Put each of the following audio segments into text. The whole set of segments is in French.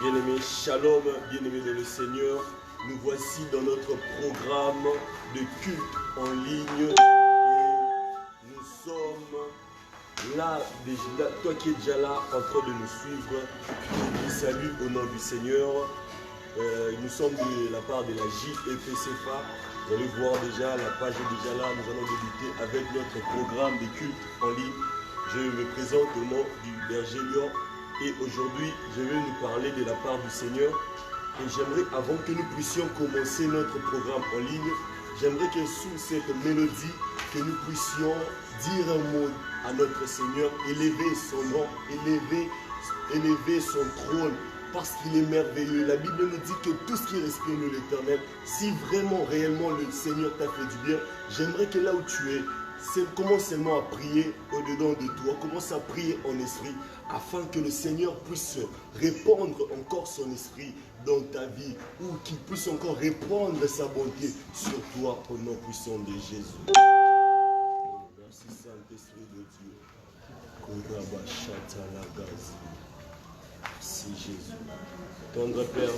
Bien-aimés, shalom, bien-aimés dans le Seigneur. Nous voici dans notre programme de culte en ligne. Et nous sommes là, déjà, toi qui es déjà là, en train de nous suivre. Je te salue au nom du Seigneur. Nous sommes de la part de la JEPCFA. Vous allez voir déjà, la page est déjà là. Nous allons débuter avec notre programme de culte en ligne. Je me présente au nom du berger Lion. Et aujourd'hui, je vais nous parler de la part du Seigneur. Et j'aimerais, avant que nous puissions commencer notre programme en ligne, j'aimerais que sous cette mélodie, que nous puissions dire un mot à notre Seigneur, élever son nom, élever son trône, parce qu'il est merveilleux. La Bible nous dit que tout ce qui respire de l'Éternel, si vraiment, réellement, le Seigneur t'a fait du bien, j'aimerais que là où tu es, commence seulement à prier au-dedans de toi, commence à prier en esprit, afin que le Seigneur puisse répandre encore son esprit dans ta vie, ou qu'il puisse encore répandre sa bonté sur toi au nom puissant de Jésus. Merci Saint-Esprit de Dieu. Merci Jésus. Tendre Père,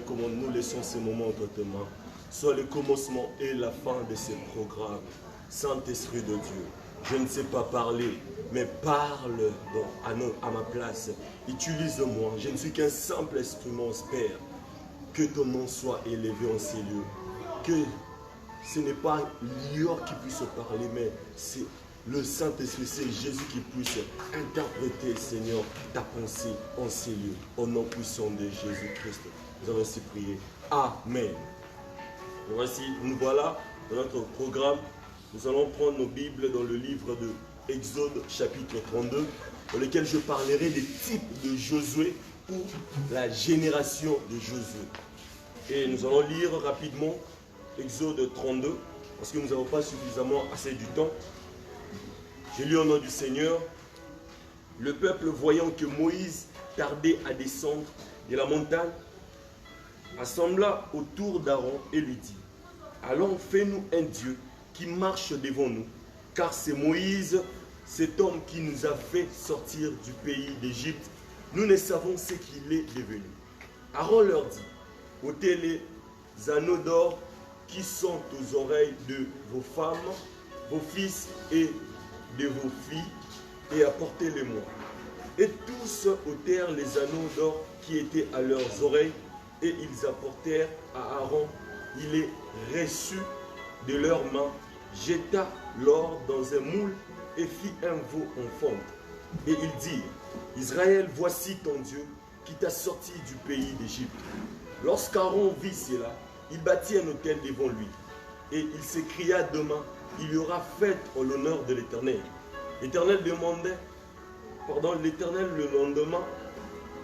nous laissons ces moments entre tes mains. Soit le commencement et la fin de ces programmes. Saint-Esprit de Dieu, je ne sais pas parler, mais parle à ma place. Utilise-moi, je ne suis qu'un simple instrument, Père. Que ton nom soit élevé en ces lieux. Que ce n'est pas Lion qui puisse parler, mais c'est le Saint-Esprit, c'est Jésus qui puisse interpréter, Seigneur, ta pensée en ces lieux. Au nom puissant de Jésus-Christ, nous allons ainsi prier. Amen. Voici, nous voilà dans notre programme. Nous allons prendre nos Bibles dans le livre de Exode chapitre 32, dans lequel je parlerai des types de Josué ou la génération de Josué. Et nous allons lire rapidement Exode 32, parce que nous n'avons pas suffisamment assez du temps. Je lis au nom du Seigneur. Le peuple, voyant que Moïse tardait à descendre de la montagne, assembla autour d'Aaron et lui dit: allons, fais-nous un Dieu qui marche devant nous, car c'est Moïse, cet homme qui nous a fait sortir du pays d'Égypte. Nous ne savons ce qu'il est devenu. Aaron leur dit: ôtez les anneaux d'or qui sont aux oreilles de vos femmes, vos fils et de vos filles, et apportez-les-moi. Et tous ôtèrent les anneaux d'or qui étaient à leurs oreilles, et ils apportèrent à Aaron. Il les reçut de leurs mains, jeta l'or dans un moule et fit un veau en fonte. Et il dit: Israël, voici ton Dieu qui t'a sorti du pays d'Égypte. Lorsqu'Aaron vit cela, il bâtit un autel devant lui. Et il s'écria: demain, il y aura fête en l'honneur de l'Éternel. L'Éternel le lendemain,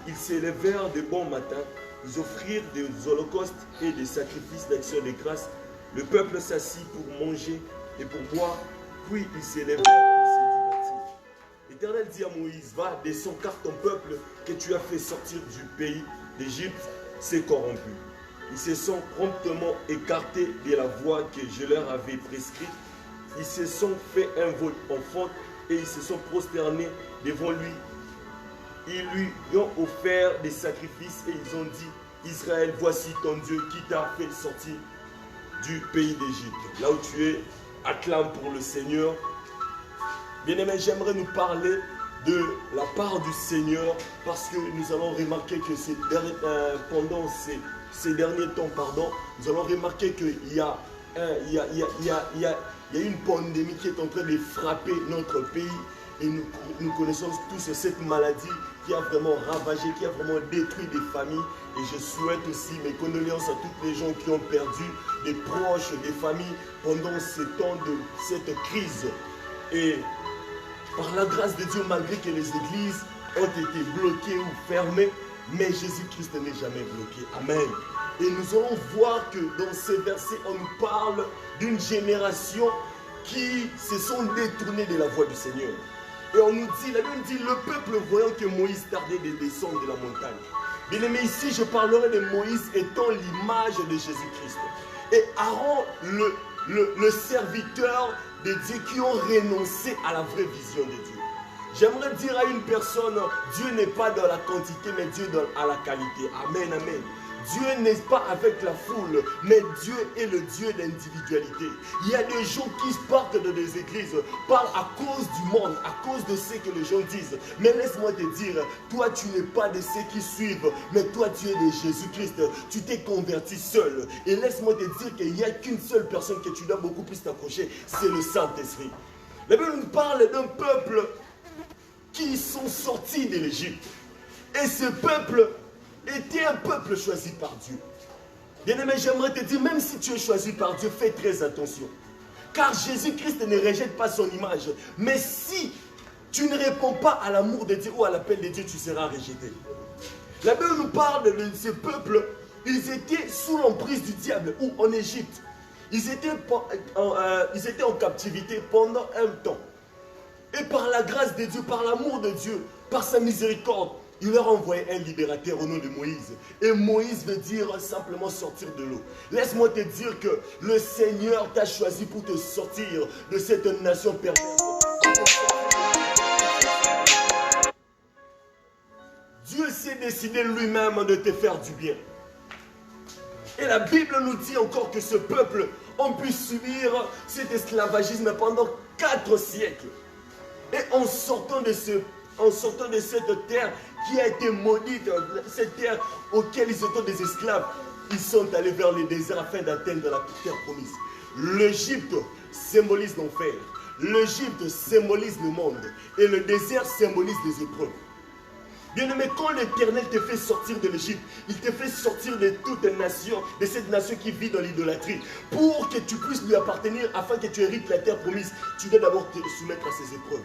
ils s'élevèrent de bon matin, ils offrirent des holocaustes et des sacrifices d'action de grâce. Le peuple s'assit pour manger et pour boire, puis ils s'élèvèrent pour se divertir. L'Éternel dit à Moïse: va, descends, car ton peuple que tu as fait sortir du pays d'Égypte s'est corrompu. Ils se sont promptement écartés de la voie que je leur avais prescrite. Ils se sont fait un vol en fonte et ils se sont prosternés devant lui. Ils lui ont offert des sacrifices et ils ont dit: Israël, voici ton Dieu qui t'a fait sortir du pays d'Égypte. Là où tu es, acclame pour le Seigneur. Bien-aimés, j'aimerais nous parler de la part du Seigneur, parce que nous allons remarquer que pendant ces derniers temps, nous allons remarquer qu'il y a une pandémie qui est en train de frapper notre pays. Et nous connaissons tous cette maladie qui a vraiment ravagé, qui a vraiment détruit des familles. Et je souhaite aussi mes condoléances à toutes les gens qui ont perdu des proches, des familles pendant ce temps de cette crise. Et par la grâce de Dieu, malgré que les églises ont été bloquées ou fermées, mais Jésus-Christ n'est jamais bloqué. Amen. Et nous allons voir que dans ces versets, on nous parle d'une génération qui se sont détournés de la voie du Seigneur. Et on nous dit, la Bible dit, le peuple voyant que Moïse tardait de descendre de la montagne. Bien aimé, ici je parlerai de Moïse étant l'image de Jésus-Christ. Et Aaron, le serviteur de Dieu qui ont renoncé à la vraie vision de Dieu. J'aimerais dire à une personne, Dieu n'est pas dans la quantité, mais Dieu est à la qualité. Amen, amen. Dieu n'est pas avec la foule, mais Dieu est le Dieu d'individualité. Il y a des gens qui partent de des églises, parlent à cause du monde, à cause de ce que les gens disent. Mais laisse-moi te dire, toi tu n'es pas de ceux qui suivent, mais toi tu es de Jésus-Christ. Tu t'es converti seul. Et laisse-moi te dire qu'il n'y a qu'une seule personne que tu dois beaucoup plus t'approcher, c'est le Saint-Esprit. La Bible nous parle d'un peuple qui sont sortis de l'Égypte. Et ce peuple était un peuple choisi par Dieu. Bien-aimé, j'aimerais te dire, même si tu es choisi par Dieu, fais très attention. Car Jésus-Christ ne rejette pas son image. Mais si tu ne réponds pas à l'amour de Dieu ou à l'appel de Dieu, tu seras rejeté. La Bible nous parle de ce peuple. Ils étaient sous l'emprise du diable ou en Égypte. Ils étaient en captivité pendant un temps. Et par la grâce de Dieu, par l'amour de Dieu, par sa miséricorde, il leur a envoyé un libérateur au nom de Moïse. Et Moïse veut dire simplement sortir de l'eau. Laisse-moi te dire que le Seigneur t'a choisi pour te sortir de cette nation perverse. Dieu s'est décidé lui-même de te faire du bien. Et la Bible nous dit encore que ce peuple a pu subir cet esclavagisme pendant 4 siècles. Et en sortant de cette terre qui a été maudite, cette terre auquel ils étaient des esclaves, ils sont allés vers le désert afin d'atteindre la terre promise. L'Égypte symbolise l'enfer. L'Égypte symbolise le monde. Et le désert symbolise les épreuves. Bien-aimé, quand l'Éternel te fait sortir de l'Égypte, il te fait sortir de toute nation, de cette nation qui vit dans l'idolâtrie, pour que tu puisses lui appartenir, afin que tu hérites la terre promise, tu dois d'abord te soumettre à ces épreuves.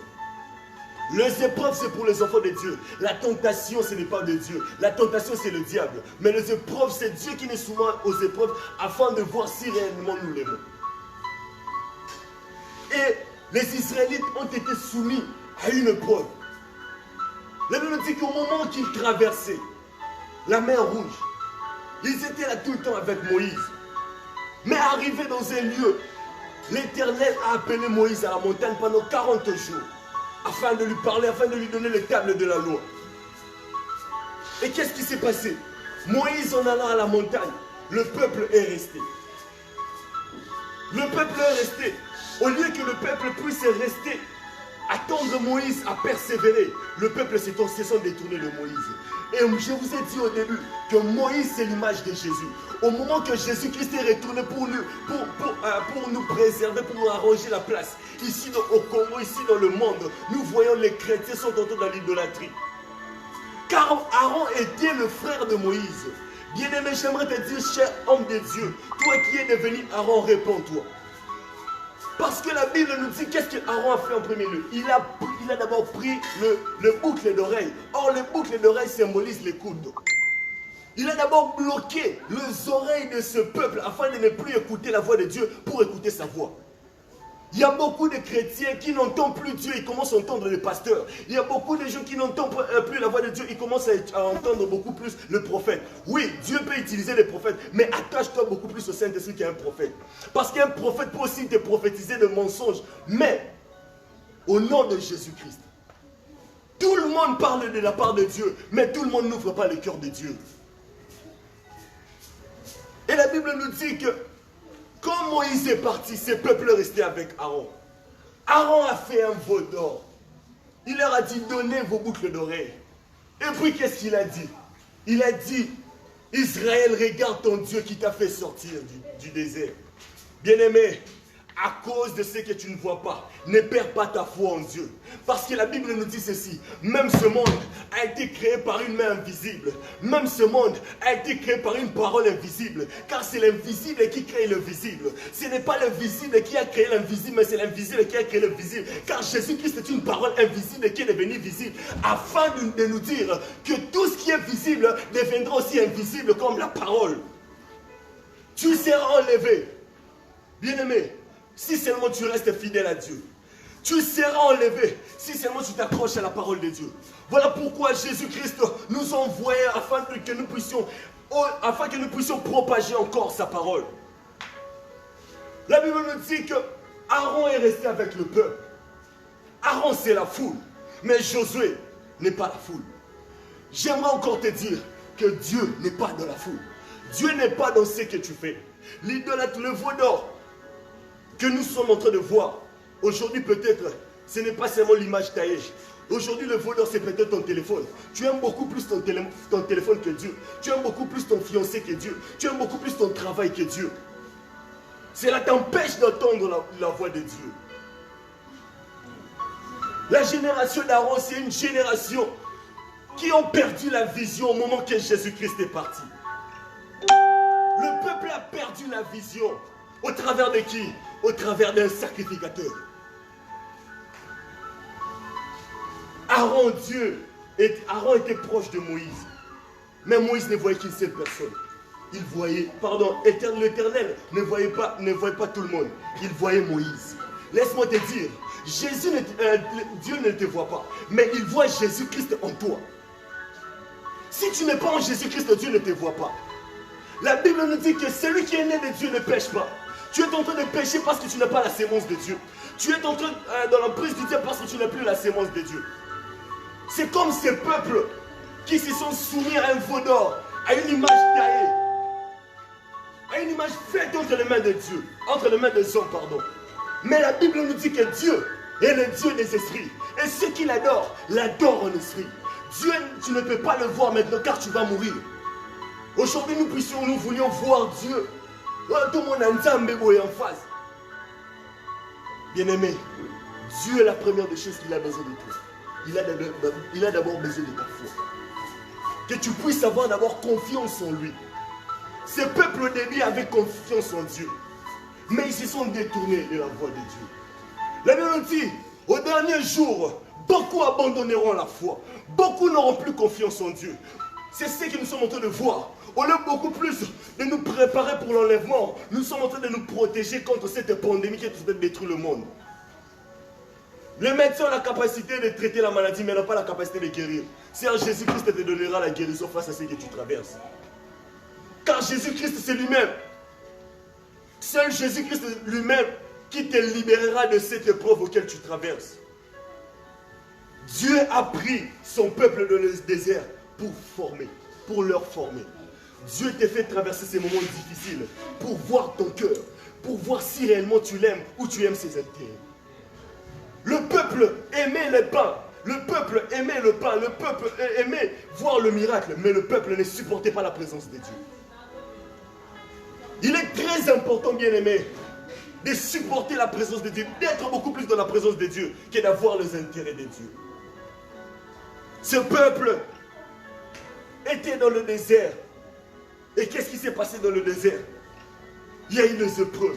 Les épreuves, c'est pour les enfants de Dieu. La tentation, ce n'est pas de Dieu. La tentation, c'est le diable. Mais les épreuves, c'est Dieu qui nous soumet aux épreuves afin de voir si réellement nous l'aimons. Et les Israélites ont été soumis à une épreuve. La Bible dit qu'au moment qu'ils traversaient la mer Rouge, ils étaient là tout le temps avec Moïse. Mais arrivés dans un lieu, l'Éternel a appelé Moïse à la montagne pendant 40 jours. Afin de lui parler, afin de lui donner les tables de la loi. Et qu'est-ce qui s'est passé? Moïse en allant à la montagne, le peuple est resté. Le peuple est resté. Au lieu que le peuple puisse rester, attendre Moïse à persévérer, le peuple s'est détourné de Moïse. Et je vous ai dit au début que Moïse c'est l'image de Jésus. Au moment que Jésus-Christ est retourné pour nous préserver, pour nous arranger la place, ici au Congo, ici dans le monde, nous voyons les chrétiens sont entrés dans l'idolâtrie. Car Aaron était le frère de Moïse. Bien-aimé, j'aimerais te dire, cher homme de Dieu, toi qui es devenu Aaron, réponds-toi. Parce que la Bible nous dit qu'est-ce qu'Aaron a fait en premier lieu. Il a d'abord pris le boucle d'oreille. Or, le boucle d'oreille symbolise les coudes. Il a d'abord bloqué les oreilles de ce peuple afin de ne plus écouter la voix de Dieu pour écouter sa voix. Il y a beaucoup de chrétiens qui n'entendent plus Dieu, ils commencent à entendre les pasteurs. Il y a beaucoup de gens qui n'entendent plus la voix de Dieu, ils commencent à entendre beaucoup plus le prophète. Oui, Dieu peut utiliser les prophètes, mais attache-toi beaucoup plus au Saint-Esprit qu'à un prophète. Parce qu'un prophète peut aussi te prophétiser de mensonges, mais au nom de Jésus-Christ. Tout le monde parle de la part de Dieu, mais tout le monde n'ouvre pas le cœur de Dieu. Et la Bible nous dit que quand Moïse est parti, ce peuple est resté avec Aaron. Aaron a fait un veau d'or. Il leur a dit, donnez vos boucles d'oreilles. Et puis qu'est-ce qu'il a dit? Il a dit, Israël, regarde ton Dieu qui t'a fait sortir du désert. Bien-aimé, à cause de ce que tu ne vois pas, ne perds pas ta foi en Dieu. Parce que la Bible nous dit ceci, même ce monde a été créé par une main invisible. Même ce monde a été créé par une parole invisible. Car c'est l'invisible qui crée le visible. Ce n'est pas le visible qui a créé l'invisible, mais c'est l'invisible qui a créé le visible. Car Jésus-Christ est une parole invisible qui est devenue visible. Afin de nous dire que tout ce qui est visible deviendra aussi invisible comme la parole. Tu seras enlevé. Bien-aimé, si seulement tu restes fidèle à Dieu, tu seras enlevé si seulement tu t'accroches à la parole de Dieu. Voilà pourquoi Jésus-Christ nous a envoyés afin que nous puissions propager encore sa parole. La Bible nous dit que Aaron est resté avec le peuple. Aaron, c'est la foule. Mais Josué n'est pas la foule. J'aimerais encore te dire que Dieu n'est pas dans la foule. Dieu n'est pas dans ce que tu fais. L'idolâtre, le veau d'or que nous sommes en train de voir, aujourd'hui peut-être, ce n'est pas seulement l'image taillée. Aujourd'hui, le veau d'or, c'est peut-être ton téléphone. Tu aimes beaucoup plus ton téléphone que Dieu. Tu aimes beaucoup plus ton fiancé que Dieu. Tu aimes beaucoup plus ton travail que Dieu. Cela t'empêche d'entendre la voix de Dieu. La génération d'Aaron, c'est une génération qui ont perdu la vision au moment que Jésus-Christ est parti. Le peuple a perdu la vision. Au travers de qui? Au travers d'un sacrificateur. Aaron était proche de Moïse. Mais Moïse ne voyait qu'une seule personne. Il voyait, l'Éternel ne voyait pas tout le monde. Il voyait Moïse. Laisse-moi te dire, Dieu ne te voit pas, mais il voit Jésus-Christ en toi. Si tu n'es pas en Jésus-Christ, Dieu ne te voit pas. La Bible nous dit que celui qui est né de Dieu ne pêche pas. Tu es en train de pécher parce que tu n'as pas la sémence de Dieu. Tu es en train dans l'emprise du diable parce que tu n'as plus la sémence de Dieu. C'est comme ces peuples qui se sont soumis à un veau d'or, à une image taillée, à une image faite entre les mains de Dieu, entre les mains des hommes, pardon. Mais la Bible nous dit que Dieu est le Dieu des esprits. Et ceux qui l'adorent en esprit. Dieu, tu ne peux pas le voir maintenant car tu vas mourir. Aujourd'hui, nous voulions voir Dieu. Tout le monde a en face. Bien-aimé, Dieu est la première des choses qu'il a besoin de toi. Il a d'abord besoin de ta foi. Que tu puisses avoir d'abord confiance en lui. Ces peuples au début avaient confiance en Dieu. Mais ils se sont détournés de la voie de Dieu. La Bible dit, au dernier jour, beaucoup abandonneront la foi. Beaucoup n'auront plus confiance en Dieu. C'est ce que nous sommes en train de voir. Au lieu beaucoup plus de nous préparer pour l'enlèvement, nous sommes en train de nous protéger contre cette pandémie qui est en train de détruire le monde. Les médecins ont la capacité de traiter la maladie, mais n'ont pas la capacité de guérir. C'est Jésus-Christ qui te donnera la guérison face à ce que tu traverses. Car Jésus-Christ, c'est lui-même. Seul Jésus-Christ lui-même qui te libérera de cette épreuve auquel tu traverses. Dieu a pris son peuple dans le désert pour leur former. Dieu t'a fait traverser ces moments difficiles pour voir ton cœur, pour voir si réellement tu l'aimes ou tu aimes ses intérêts. Le peuple aimait le pain, le peuple aimait le pain, le peuple aimait voir le miracle, mais le peuple ne supportait pas la présence de Dieu. Il est très important, bien-aimé, de supporter la présence de Dieu, d'être beaucoup plus dans la présence de Dieu que d'avoir les intérêts de Dieu. Ce peuple était dans le désert. Et qu'est-ce qui s'est passé dans le désert? Il y a eu les épreuves.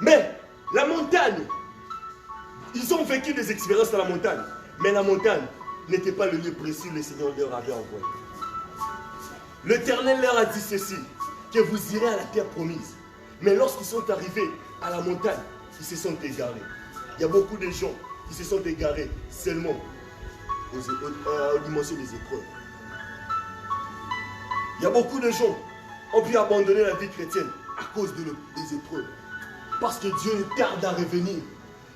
Mais la montagne, ils ont vécu des expériences dans la montagne. Mais la montagne n'était pas le lieu précis où le Seigneur leur avait envoyé. L'Éternel leur a dit ceci, que vous irez à la terre promise. Mais lorsqu'ils sont arrivés à la montagne, ils se sont égarés. Il y a beaucoup de gens qui se sont égarés seulement aux dimensions des épreuves. Il y a beaucoup de gens qui ont pu abandonner la vie chrétienne à cause des épreuves. Parce que Dieu tarde à revenir.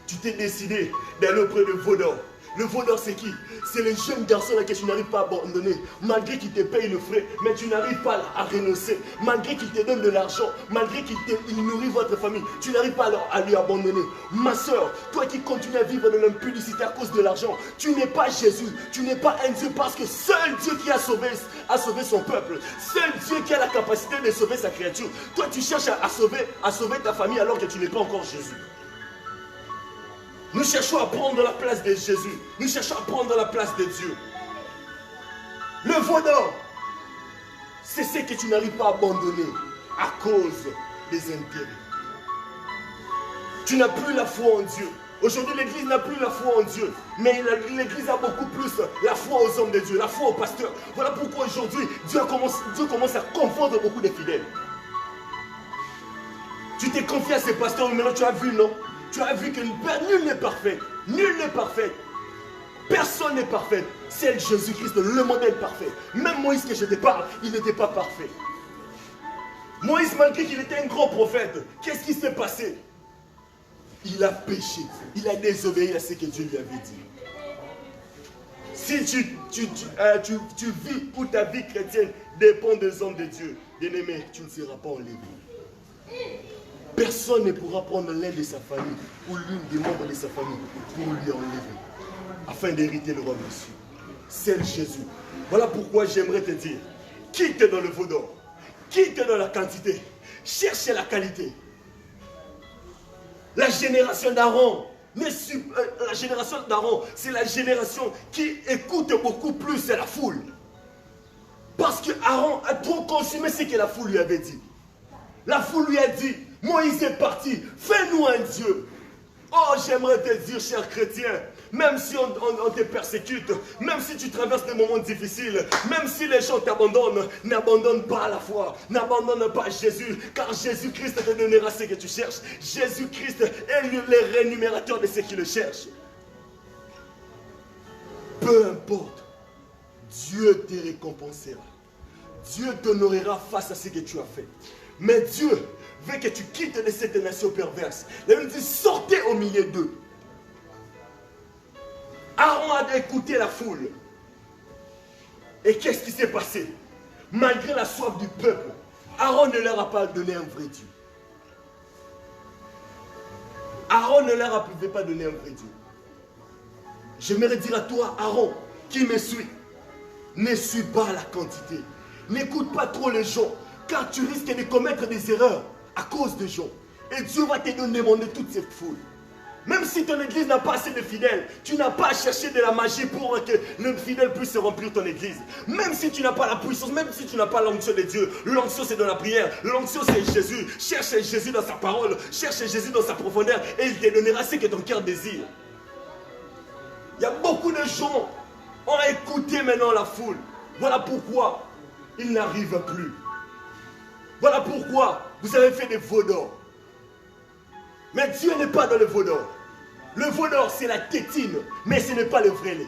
Tu t'es décidé d'aller auprès de veau d'or. Le veau d'or, c'est qui? C'est les jeunes garçons là que tu n'arrives pas à abandonner. Malgré qu'ils te payent le frais, mais tu n'arrives pas à renoncer. Malgré qu'ils te donnent de l'argent, malgré qu'ils nourrissent votre famille, tu n'arrives pas à lui abandonner. Ma soeur, toi qui continues à vivre dans l'impudicité à cause de l'argent, tu n'es pas Jésus, tu n'es pas un Dieu parce que seul Dieu qui a sauvé son peuple, seul Dieu qui a la capacité de sauver sa créature. Toi, tu cherches à sauver ta famille alors que tu n'es pas encore Jésus. Nous cherchons à prendre la place de Jésus. Nous cherchons à prendre la place de Dieu. Le veau d'or, c'est ce que tu n'arrives pas à abandonner à cause des intérêts. Tu n'as plus la foi en Dieu. Aujourd'hui, l'Église n'a plus la foi en Dieu. Mais l'Église a beaucoup plus la foi aux hommes de Dieu, la foi aux pasteurs. Voilà pourquoi aujourd'hui, Dieu commence à confondre beaucoup de fidèles. Tu t'es confié à ces pasteurs, mais maintenant tu as vu, non? Tu as vu que nul n'est parfait. Nul n'est parfait. Personne n'est parfait. C'est Jésus-Christ, le modèle parfait. Même Moïse que je te parle, il n'était pas parfait. Moïse, malgré qu'il était un grand prophète, qu'est-ce qui s'est passé? Il a péché. Il a désobéi à ce que Dieu lui avait dit. Si tu vis où ta vie chrétienne dépend des hommes de Dieu, bien-aimé, tu ne seras pas enlevé. Personne ne pourra prendre l'un de sa famille ou l'une des membres de sa famille pour lui enlever, afin d'hériter le royaume des cieux. C'est Jésus. Voilà pourquoi j'aimerais te dire, quitte dans le veau d'or, quitte dans la quantité, cherche la qualité. La génération d'Aaron, c'est la génération qui écoute beaucoup plus la foule. Parce que Aaron a trop consumé ce que la foule lui avait dit. La foule lui a dit, Moïse est parti, fais-nous un Dieu. Oh, j'aimerais te dire, cher chrétien, même si on te persécute, même si tu traverses des moments difficiles, même si les gens t'abandonnent, n'abandonne pas la foi, n'abandonne pas Jésus, car Jésus-Christ te donnera ce que tu cherches. Jésus-Christ est le rémunérateur de ceux qui le cherchent. Peu importe, Dieu te récompensera. Dieu t'honorera face à ce que tu as fait. Mais Dieu veut que tu quittes de cette nation perverse. Il nous dit, sortez au milieu d'eux. Aaron a écouté la foule. Et qu'est-ce qui s'est passé? Malgré la soif du peuple, Aaron ne leur a pas donné un vrai Dieu. Aaron ne leur a pas donné un vrai Dieu. J'aimerais dire à toi, Aaron, qui me suit, ne suis pas la quantité. N'écoute pas trop les gens, car tu risques de commettre des erreurs à cause des gens. Et Dieu va te demander toute cette foule. Même si ton église n'a pas assez de fidèles, tu n'as pas à chercher de la magie pour que le fidèle puisse remplir ton église. Même si tu n'as pas la puissance, même si tu n'as pas l'onction de Dieu, l'onction c'est de la prière, l'onction c'est Jésus. Cherche Jésus dans sa parole, cherche Jésus dans sa profondeur et il te donnera ce que ton cœur désire. Il y a beaucoup de gens qui ont écouté maintenant la foule. Voilà pourquoi ils n'arrivent plus. Voilà pourquoi vous avez fait des veaux d'or. Mais Dieu n'est pas dans le veau d'or. Le veau d'or, c'est la tétine, mais ce n'est pas le vrai lait.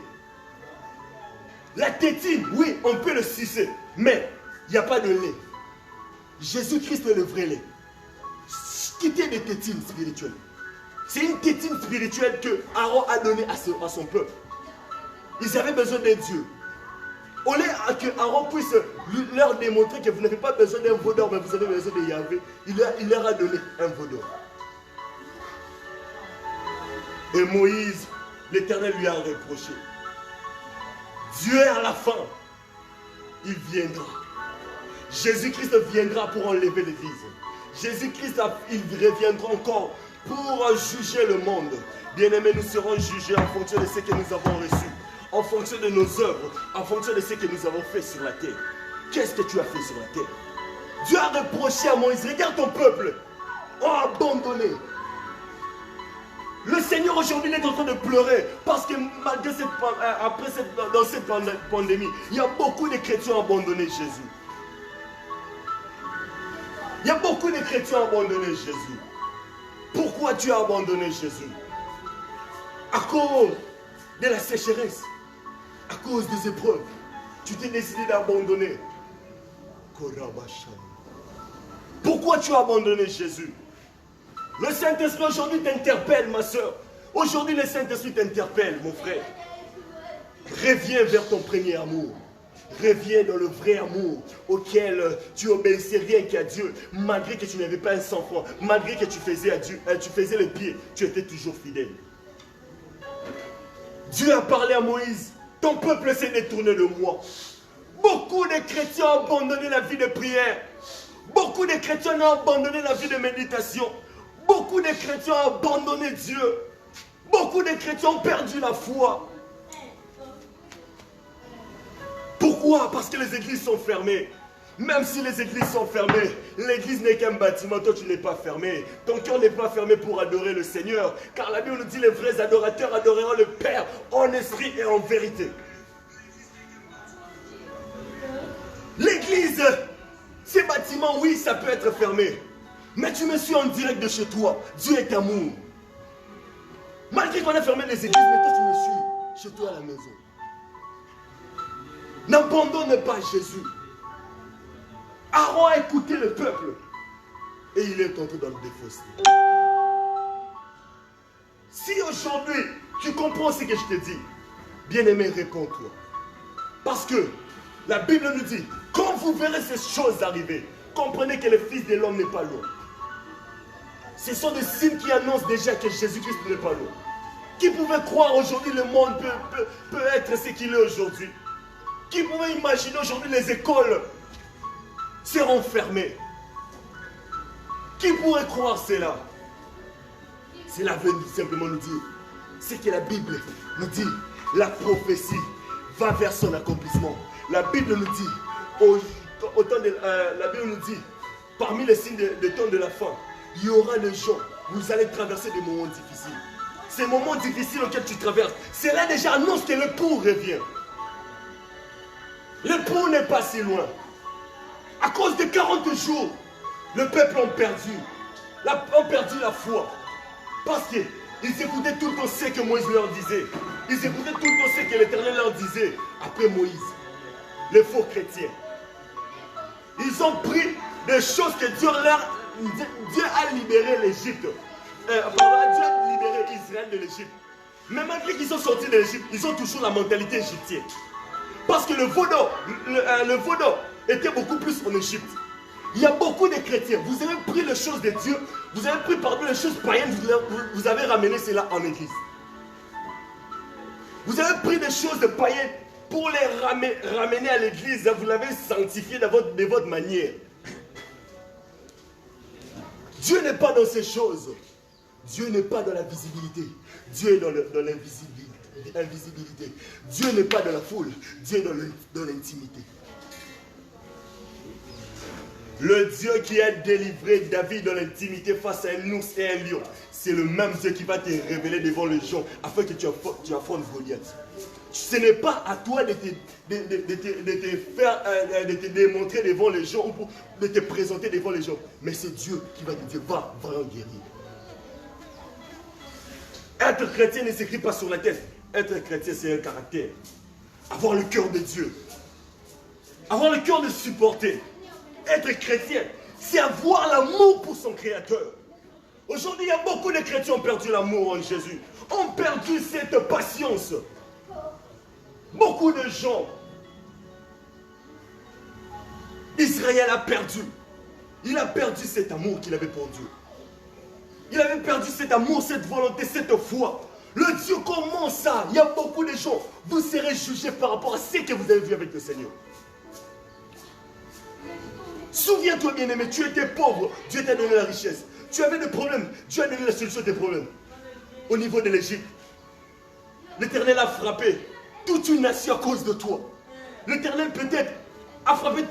La tétine, oui, on peut le sucer, mais il n'y a pas de lait. Jésus-Christ est le vrai lait. Quittez les tétines spirituelles. C'est une tétine spirituelle que Aaron a donnée à son peuple. Ils avaient besoin d'un Dieu. Au lieu que Aaron puisse leur démontrer que vous n'avez pas besoin d'un veau d'or, mais vous avez besoin de Yahvé, il leur a donné un veau d'or. Et Moïse, l'Éternel lui a reproché. Dieu à la fin, il viendra. Jésus-Christ viendra pour enlever l'Église. Jésus-Christ, il reviendra encore pour juger le monde. Bien-aimés, nous serons jugés en fonction de ce que nous avons reçu, en fonction de nos œuvres, en fonction de ce que nous avons fait sur la terre. Qu'est-ce que tu as fait sur la terre? Dieu a reproché à Moïse, regarde ton peuple, ont abandonné. Le Seigneur aujourd'hui est en train de pleurer parce que malgré dans cette pandémie, il y a beaucoup de chrétiens abandonnés Jésus. Il y a beaucoup de chrétiens abandonnés Jésus. Pourquoi tu as abandonné Jésus? À cause de la sécheresse, à cause des épreuves, tu t'es décidé d'abandonner. Pourquoi tu as abandonné Jésus? Le Saint-Esprit aujourd'hui t'interpelle, ma soeur. Aujourd'hui, le Saint-Esprit t'interpelle, mon frère. Reviens vers ton premier amour. Reviens dans le vrai amour auquel tu obéissais rien qu'à Dieu. Malgré que tu n'avais pas un sang froid, malgré que tu faisais à Dieu, tu faisais les pieds, tu étais toujours fidèle. Dieu a parlé à Moïse. Ton peuple s'est détourné de moi. Beaucoup de chrétiens ont abandonné la vie de prière. Beaucoup de chrétiens ont abandonné la vie de méditation. Beaucoup de chrétiens ont abandonné Dieu. Beaucoup de chrétiens ont perdu la foi. Pourquoi? Parce que les églises sont fermées. Même si les églises sont fermées, l'église n'est qu'un bâtiment, toi tu n'es pas fermé. Ton cœur n'est pas fermé pour adorer le Seigneur. Car la Bible nous dit les vrais adorateurs adoreront le Père en esprit et en vérité. L'église, ces bâtiments, oui, ça peut être fermé. Mais tu me suis en direct de chez toi. Dieu est amour. Malgré qu'on a fermé les églises, mais toi tu me suis chez toi à la maison. N'abandonne pas Jésus. Aaron a écouté le peuple et il est entré dans le défausser. Si aujourd'hui tu comprends ce que je te dis, Bien-aimé, réponds-toi. Parce que la Bible nous dit, quand vous verrez ces choses arriver, comprenez que le Fils de l'homme n'est pas loin. Ce sont des signes qui annoncent déjà que Jésus-Christ n'est pas loin. Qui pouvait croire aujourd'hui le monde peut être ce qu'il est aujourd'hui? Qui pouvait imaginer aujourd'hui les écoles seront fermées? Qui pourrait croire cela? C'est l'avenir simplement nous dire. C'est que la Bible nous dit, la prophétie va vers son accomplissement. La Bible nous dit, la Bible nous dit, parmi les signes de temps de la fin, il y aura des gens, vous allez traverser des moments difficiles. Ces moments difficiles auxquels tu traverses, cela déjà annonce que le pour revient. Le pour n'est pas si loin. À cause de 40 jours, le peuple a perdu la foi. Parce qu'ils écoutaient tout le temps ce que Moïse leur disait. Ils écoutaient tout le temps ce que l'Éternel leur disait après Moïse. Les faux chrétiens. Ils ont pris des choses que Dieu a libéré l'Égypte. Dieu a libéré Israël de l'Égypte. Mais malgré qu'ils sont sortis de l'Égypte, ils ont toujours la mentalité égyptienne. Parce que le vaudou était beaucoup plus en Égypte. Il y a beaucoup de chrétiens. Vous avez pris les choses de Dieu, vous avez pris parmi les choses païennes, vous avez ramené cela en église. Vous avez pris des choses de païennes pour les ramener à l'église. Vous l'avez sanctifié de votre manière. Dieu n'est pas dans ces choses. Dieu n'est pas dans la visibilité. Dieu est dans l'invisibilité. Dieu n'est pas dans la foule. Dieu est dans l'intimité. Le Dieu qui a délivré David dans l'intimité face à un ours et un lion, c'est le même Dieu qui va te révéler devant les gens afin que tu affrontes Goliath. Ce n'est pas à toi de te démontrer devant les gens ou de te présenter devant les gens, mais c'est Dieu qui va te dire, va en guérir. Être chrétien ne s'écrit pas sur la tête. Être chrétien, c'est un caractère. Avoir le cœur de Dieu. Avoir le cœur de supporter. Être chrétien, c'est avoir l'amour pour son Créateur. Aujourd'hui, il y a beaucoup de chrétiens qui ont perdu l'amour en Jésus. Ont perdu cette patience. Beaucoup de gens. Israël a perdu. Il a perdu cet amour qu'il avait pour Dieu. Il avait perdu cet amour, cette volonté, cette foi. Le Dieu comment ça? Il y a beaucoup de gens. Vous serez jugés par rapport à ce que vous avez vu avec le Seigneur. Souviens-toi, bien-aimé, tu étais pauvre, Dieu t'a donné la richesse. Tu avais des problèmes, Dieu a donné la solution à tes problèmes. Au niveau de l'Égypte, l'Éternel a frappé toute une nation à cause de toi. L'Éternel peut-être a frappé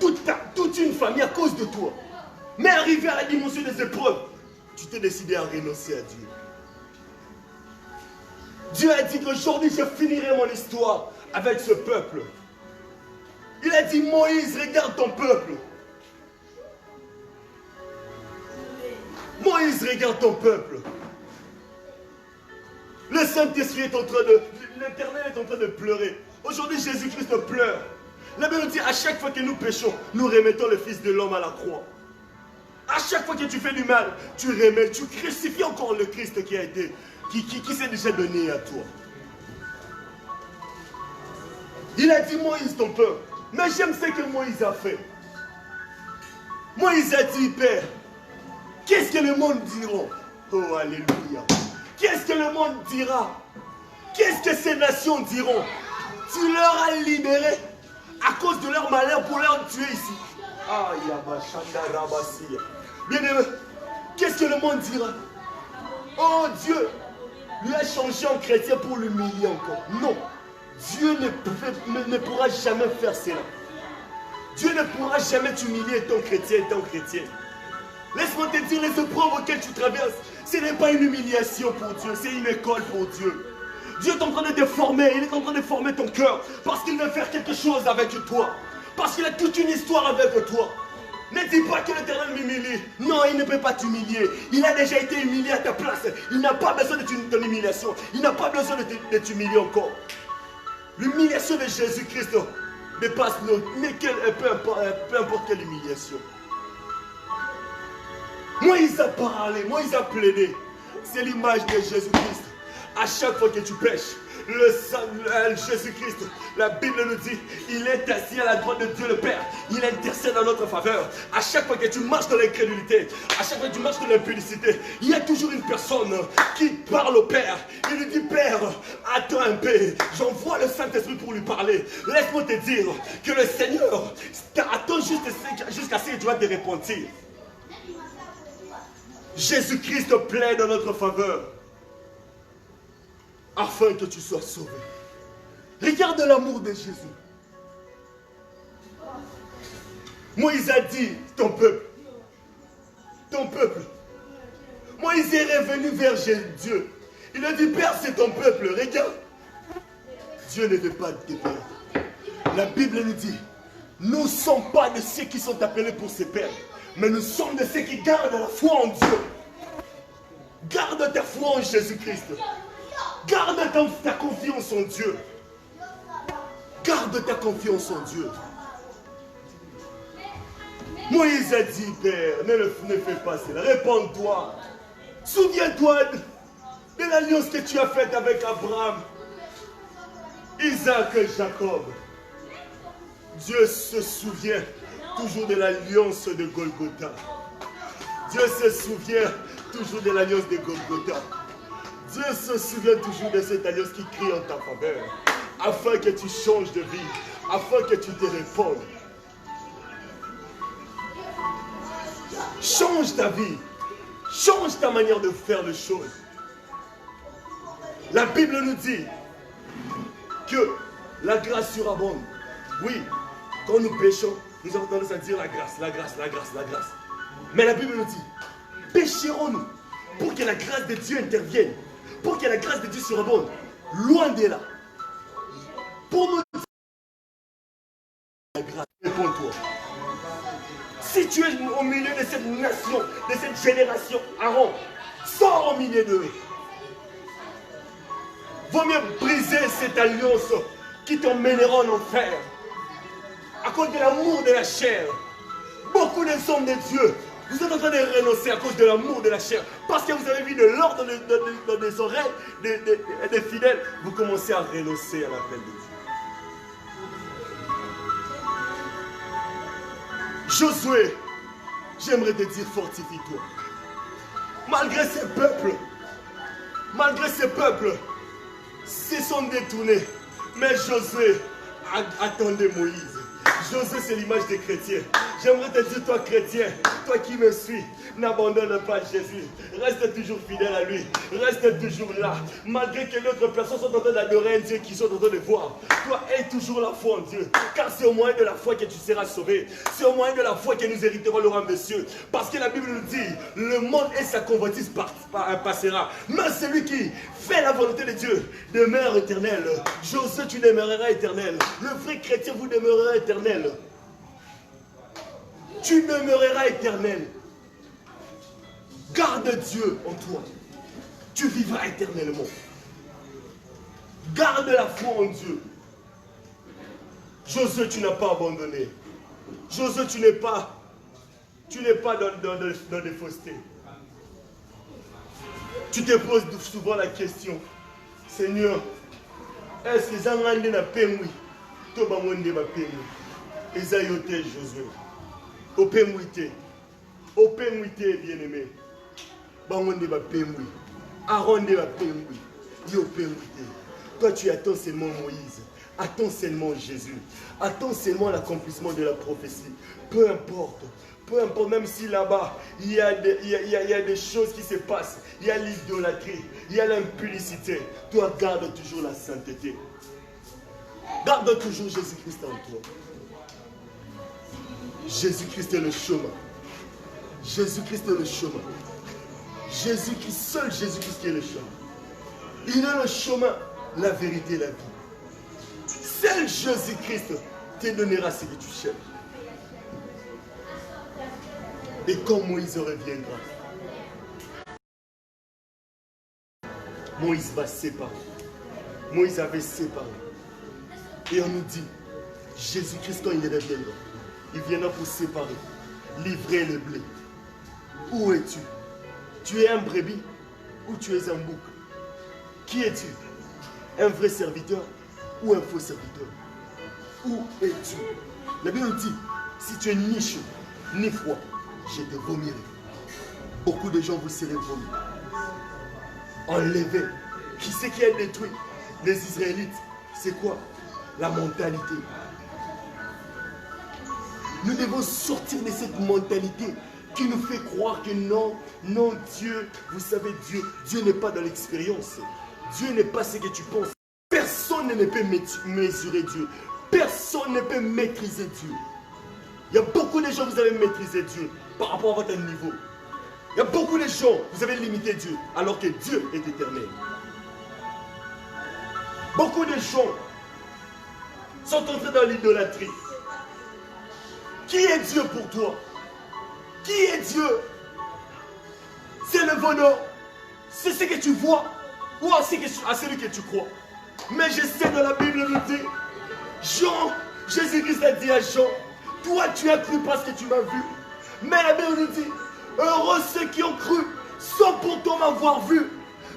toute une famille à cause de toi. Mais arrivé à la dimension des épreuves, tu t'es décidé à renoncer à Dieu. Dieu a dit qu'aujourd'hui je finirai mon histoire avec ce peuple. Il a dit, Moïse, regarde ton peuple. Moïse, regarde ton peuple. Le Saint-Esprit est en train de... L'Éternel est en train de pleurer. Aujourd'hui, Jésus-Christ pleure. La Bible dit, à chaque fois que nous péchons, nous remettons le Fils de l'homme à la croix. À chaque fois que tu fais du mal, tu remets, tu crucifies encore le Christ qui s'est déjà donné à toi. Il a dit, Moïse, ton peuple. Mais j'aime ce que Moïse a fait. Moïse a dit, Père, qu'est-ce que le monde dira? Oh, alléluia. Qu'est-ce que le monde dira? Qu'est-ce que ces nations diront? Tu leur as libéré à cause de leur malheur pour leur tuer ici. Bien-aimé, qu'est-ce que le monde dira? Oh, Dieu lui a changé en chrétien pour l'humilier encore. Non, Dieu ne pourra jamais faire cela. Dieu ne pourra jamais t'humilier étant chrétien, étant chrétien. Laisse-moi te dire, les épreuves auxquelles tu traverses, ce n'est pas une humiliation pour Dieu, c'est une école pour Dieu. Dieu est en train de te former, il est en train de former ton cœur, parce qu'il veut faire quelque chose avec toi. Parce qu'il a toute une histoire avec toi. Ne dis pas que l'Éternel m'humilie. Non, il ne peut pas t'humilier. Il a déjà été humilié à ta place. Il n'a pas besoin de ton humiliation. Il n'a pas besoin de t'humilier encore. L'humiliation de Jésus-Christ dépasse peu importe quelle humiliation. Moïse a parlé, Moïse a plaidé. C'est l'image de Jésus-Christ. À chaque fois que tu pêches, Jésus-Christ, la Bible nous dit, il est assis à la droite de Dieu le Père. Il intercède en notre faveur. À chaque fois que tu marches dans l'incrédulité, à chaque fois que tu marches dans l'impudicité, il y a toujours une personne qui parle au Père. Il lui dit, Père, attends un peu, j'envoie le Saint-Esprit pour lui parler. Laisse-moi te dire que le Seigneur attend jusqu'à ce que tu vas te repentir. Jésus-Christ plaide en notre faveur afin que tu sois sauvé. Regarde l'amour de Jésus. Moïse a dit, ton peuple. Moïse est revenu vers Dieu. Il a dit, Père, c'est ton peuple. Regarde. Dieu ne veut pas te perdre. La Bible nous dit, nous ne sommes pas de ceux qui sont appelés pour se perdre, mais nous sommes de ceux qui gardent la foi en Dieu. Garde ta foi en Jésus-Christ. Garde ta confiance en Dieu. Garde ta confiance en Dieu. Moïse a dit, Père, ne fais pas cela. Réponds-toi. Souviens-toi de l'alliance que tu as faite avec Abraham, Isaac et Jacob. Dieu se souvient toujours de l'alliance de Golgotha. Dieu se souvient toujours de l'alliance de Golgotha. Dieu se souvient toujours de cette alliance qui crie en ta faveur, afin que tu changes de vie, afin que tu te répondes. Change ta vie, change ta manière de faire les choses. La Bible nous dit que la grâce surabonde. Oui, quand nous péchons, nous avons tendance à dire la grâce, la grâce, la grâce, la grâce. Mais la Bible nous dit, pécherons-nous pour que la grâce de Dieu intervienne, pour que la grâce de Dieu surabonde, loin de là. Pour nous dire la grâce, réponds-toi. Si tu es au milieu de cette nation, de cette génération, Aaron, sors au milieu d'eux. Vaut mieux briser cette alliance qui t'emmènera en enfer. À cause de l'amour de la chair. Beaucoup de hommes de Dieu, vous êtes en train de renoncer à cause de l'amour de la chair. Parce que vous avez mis de l'or dans les oreilles des fidèles. Vous commencez à renoncer à l'appel de Dieu. Josué, j'aimerais te dire, fortifie-toi. Malgré ces peuples, se sont détournés. Mais Josué attendait Moïse. Josué, c'est l'image des chrétiens. J'aimerais te dire, toi chrétien, toi qui me suis, n'abandonne pas Jésus. Reste toujours fidèle à lui. Reste toujours là. Malgré que d'autres personnes sont en train d'adorer un Dieu qui sont en train de voir. Toi, aie toujours la foi en Dieu. Car c'est au moyen de la foi que tu seras sauvé. C'est au moyen de la foi que nous hériterons le royaume des cieux. Parce que la Bible nous dit, le monde et sa convoitise passera. Mais celui qui fait la volonté de Dieu demeure éternel. Josué, tu demeureras éternel. Le vrai chrétien, vous demeurerez éternel. Tu demeureras éternel. Garde Dieu en toi. Tu vivras éternellement. Garde la foi en Dieu. Josué, tu n'as pas abandonné. Josué, tu n'es pas dans des faussetés. Tu te poses souvent la question, Seigneur, est-ce que Zangande na pemwi, Toba monde ma pemwi, Esayote Josué, au pemwite, bien-aimé, Bangonde ma pemwi, Aaron de ma pemwi, yo pemwite. Toi tu attends seulement Moïse, attends seulement Jésus, attends seulement l'accomplissement de la prophétie. Peu importe, même si là-bas, il y a des choses qui se passent, il y a l'idolâtrie, il y a l'impudicité. Toi, garde toujours la sainteté. Garde toujours Jésus-Christ en toi. Jésus-Christ est le chemin. Jésus-Christ est le chemin. Jésus-Christ, seul Jésus-Christ qui est le chemin. Il est le chemin, la vérité et la vie. Seul Jésus-Christ te donnera ce que tu cherches. Et quand Moïse reviendra, Moïse va séparer. Moïse avait séparé. Et on nous dit, Jésus-Christ, quand il reviendra, il viendra pour séparer, livrer le blé. Où es-tu? Tu es un brebis ou tu es un bouc? Qui es-tu? Un vrai serviteur ou un faux serviteur? Où es-tu? La Bible dit, si tu es ni chaud, ni froid, je te vomirai. Beaucoup de gens vous serez vomis. Enlevés. Qui c'est qui a détruit les Israélites? C'est quoi? La mentalité. Nous devons sortir de cette mentalité qui nous fait croire que non, non, Dieu, vous savez, Dieu n'est pas dans l'expérience. Dieu n'est pas ce que tu penses. Personne ne peut mesurer Dieu. Personne ne peut maîtriser Dieu. Il y a beaucoup de gens, vous avez maîtrisé Dieu par rapport à votre niveau. Il y a beaucoup de gens, vous avez limité Dieu, alors que Dieu est éternel. Beaucoup de gens sont entrés dans l'idolâtrie. Qui est Dieu pour toi? Qui est Dieu? C'est le bonheur. C'est ce que tu vois ou à celui que tu crois. Mais je sais dans la Bible nous dit, Jésus-Christ a dit à Jean, toi tu as cru parce que tu m'as vu. Mais la Bible nous dit, heureux ceux qui ont cru sans pourtant m'avoir vu.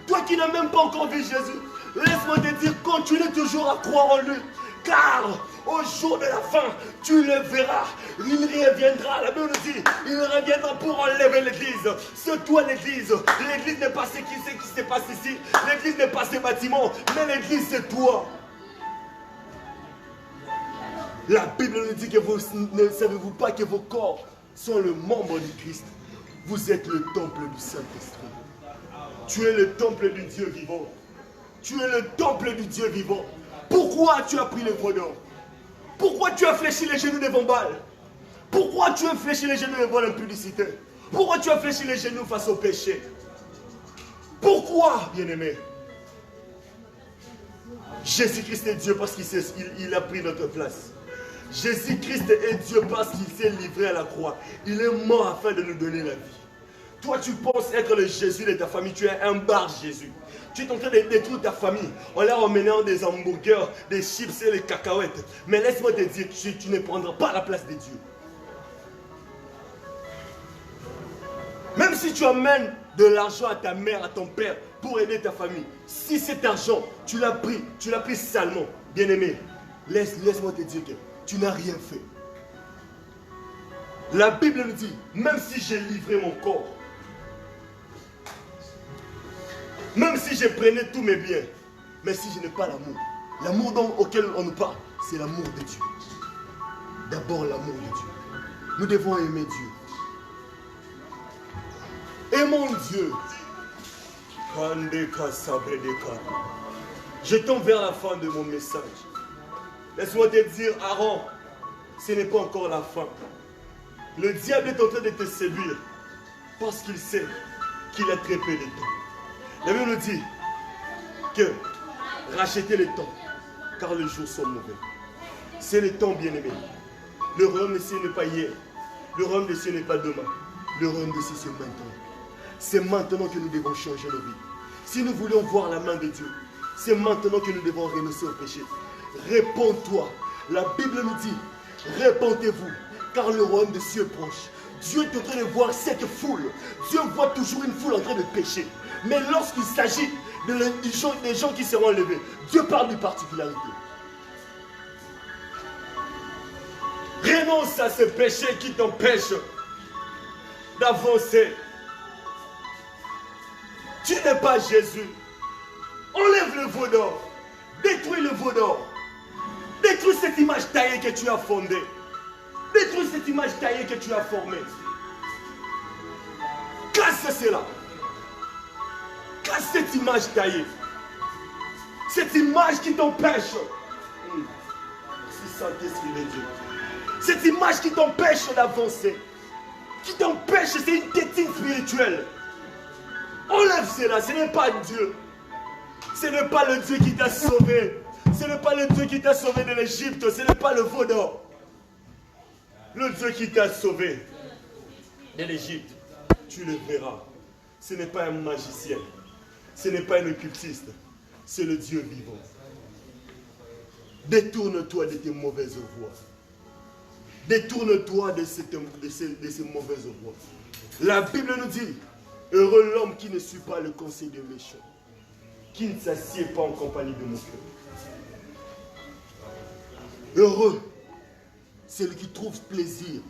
Toi qui n'as même pas encore vu Jésus, laisse-moi te dire, continue toujours à croire en lui. Car au jour de la fin, tu le verras. Il reviendra. La Bible nous dit, il reviendra pour enlever l'église. C'est toi l'église. L'église n'est pas ce qui se passe ici. L'église n'est pas ces bâtiments. Mais l'église c'est toi. La Bible nous dit que vous ne savez-vous pas que vos corps sont le membre du Christ. Vous êtes le temple du Saint-Esprit. Tu es le temple du Dieu vivant. Tu es le temple du Dieu vivant. Pourquoi tu as pris le veau d'or? Pourquoi tu as fléchi les genoux devant Baal? Pourquoi tu as fléchi les genoux devant l'impudicité? Pourquoi tu as fléchi les genoux face au péché? Pourquoi, bien-aimé? Jésus-Christ est Dieu parce qu'il a pris notre place. Jésus-Christ est Dieu parce qu'il s'est livré à la croix. Il est mort afin de nous donner la vie. Toi, tu penses être le Jésus de ta famille. Tu es un bar Jésus. Tu es en train de détruire ta famille en leur emmenant des hamburgers, des chips et des cacahuètes. Mais laisse-moi te dire que tu ne prendras pas la place de Dieu. Même si tu amènes de l'argent à ta mère, à ton père, pour aider ta famille, si cet argent, tu l'as pris salement, bien-aimé, laisse-moi te dire que tu n'as rien fait. La Bible nous dit, même si j'ai livré mon corps, même si je prenais tous mes biens, mais si je n'ai pas l'amour, l'amour auquel on nous parle, c'est l'amour de Dieu. D'abord l'amour de Dieu. Nous devons aimer Dieu. Aimons Dieu. Je tombe vers la fin de mon message. Laisse-moi te dire, Aaron, ce n'est pas encore la fin. Le diable est en train de te séduire parce qu'il sait qu'il a très peu de temps. La Bible nous dit que rachetez le temps, car les jours sont mauvais. C'est le temps, bien-aimé. Le royaume des cieux n'est pas hier. Le royaume des cieux n'est pas demain. Le royaume des cieux, c'est maintenant. C'est maintenant que nous devons changer nos vies. Si nous voulons voir la main de Dieu, c'est maintenant que nous devons renoncer au péché. Réponds-toi. La Bible nous dit, répondez-vous, car le royaume des cieux est proche. Dieu est en train de voir cette foule. Dieu voit toujours une foule en train de pécher. Mais lorsqu'il s'agit des gens qui seront enlevés, Dieu parle d'une particularité. Renonce à ce péché qui t'empêche d'avancer. Tu n'es pas Jésus. Enlève le veau d'or. Détruis le veau d'or. Détruis cette image taillée que tu as fondée. Détruis cette image taillée que tu as formée. Casse cela. Casse cette image taillée. Cette image qui t'empêche. C'est Saint-Esprit de Dieu. Cette image qui t'empêche d'avancer. Qui t'empêche, c'est une tétine spirituelle. Enlève cela, ce n'est pas Dieu. Ce n'est pas le Dieu qui t'a sauvé. Ce n'est pas le Dieu qui t'a sauvé de l'Égypte. Ce n'est pas le veau d'or. Le Dieu qui t'a sauvé de l'Égypte, tu le verras. Ce n'est pas un magicien. Ce n'est pas un occultiste. C'est le Dieu vivant. Détourne-toi de tes mauvaises voies. Détourne-toi de ces mauvaises voies. La Bible nous dit, heureux l'homme qui ne suit pas le conseil des méchants, qui ne s'assied pas en compagnie de mon cœur. Heureux, celui qui trouve plaisir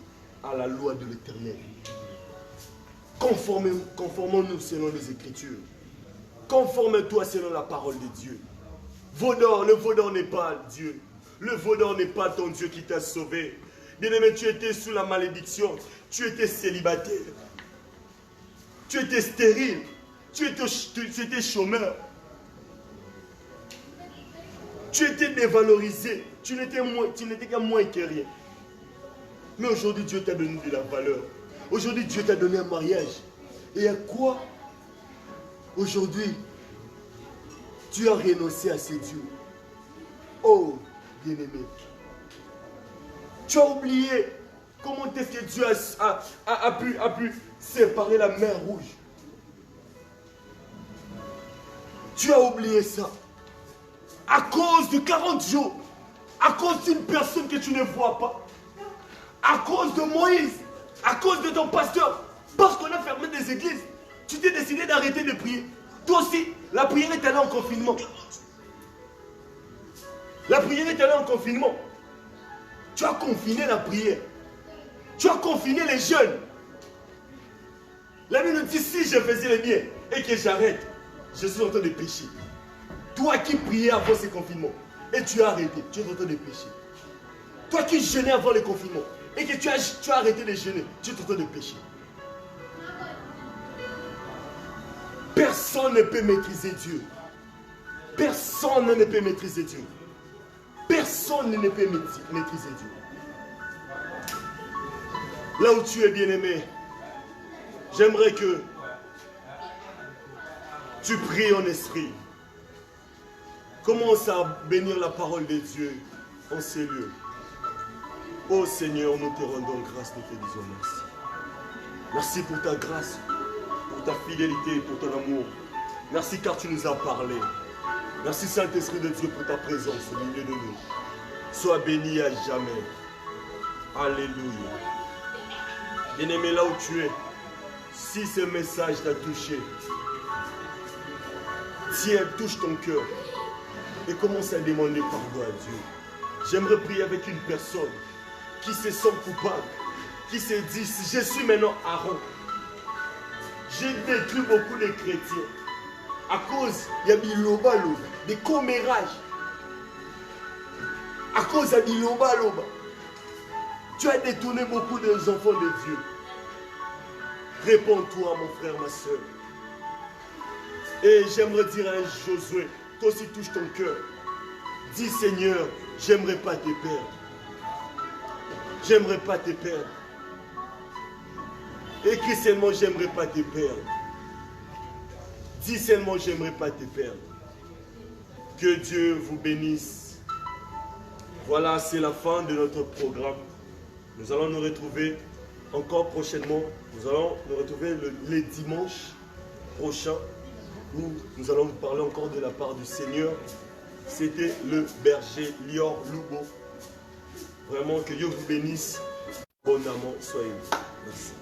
à la loi de l'Éternel. Conformons-nous selon les Écritures. Conforme-toi selon la parole de Dieu. Le veau d'or n'est pas Dieu. Le veau d'or n'est pas ton Dieu qui t'a sauvé. Bien-aimé, tu étais sous la malédiction. Tu étais célibataire. Tu étais stérile. Tu étais chômeur. Tu étais dévalorisé. Tu n'étais qu'à moins que rien. Mais aujourd'hui, Dieu t'a donné de la valeur. Aujourd'hui, Dieu t'a donné un mariage. Et à quoi? Aujourd'hui, tu as renoncé à ces dieux. Oh, bien-aimé. Tu as oublié comment est-ce que Dieu a pu séparer la mer Rouge. Tu as oublié ça. À cause de 40 jours. À cause d'une personne que tu ne vois pas. À cause de Moïse. À cause de ton pasteur. Parce qu'on a fermé des églises. Tu t'es décidé d'arrêter de prier. Toi aussi, la prière est allée en confinement. La prière est allée en confinement. Tu as confiné la prière. Tu as confiné les jeunes. La Bible nous dit, si je faisais le bien et que j'arrête, je suis en train de pécher. Toi qui priais avant ce confinement et tu as arrêté, tu es en train de pécher. Toi qui jeûnais avant le confinement et que tu as arrêté de jeûner, tu es en train de pécher. Personne ne peut maîtriser Dieu. Personne ne peut maîtriser Dieu. Personne ne peut maîtriser Dieu. Là où tu es bien-aimé, j'aimerais que tu pries en esprit. Commence à bénir la parole de Dieu en ces lieux. Oh Seigneur, nous te rendons grâce, nous te disons merci. Merci pour ta grâce, pour ta fidélité, pour ton amour. Merci car tu nous as parlé. Merci Saint-Esprit de Dieu pour ta présence au milieu de nous. Sois béni à jamais. Alléluia. Bien-aimé, là où tu es, si ce message t'a touché, tiens, touche ton cœur et commence à demander pardon à Dieu. J'aimerais prier avec une personne qui se sent coupable, qui se dit, je suis maintenant Aaron. J'ai détruit beaucoup de chrétiens à cause de biloba loba, des commérages. À cause de biloba loba. Tu as détourné beaucoup des enfants de Dieu. Réponds-toi, mon frère, ma soeur. Et j'aimerais dire à Josué, toi aussi touche ton cœur. Dis Seigneur, j'aimerais pas te perdre. J'aimerais pas te perdre. Écris seulement, j'aimerais pas te perdre. Dis seulement, j'aimerais pas te perdre. Que Dieu vous bénisse. Voilà, c'est la fin de notre programme. Nous allons nous retrouver encore prochainement. Nous allons nous retrouver les dimanches prochains où nous allons vous parler encore de la part du Seigneur. C'était le berger Lior Lubo. Vraiment que Dieu vous bénisse. Bon amant, soyez. Merci.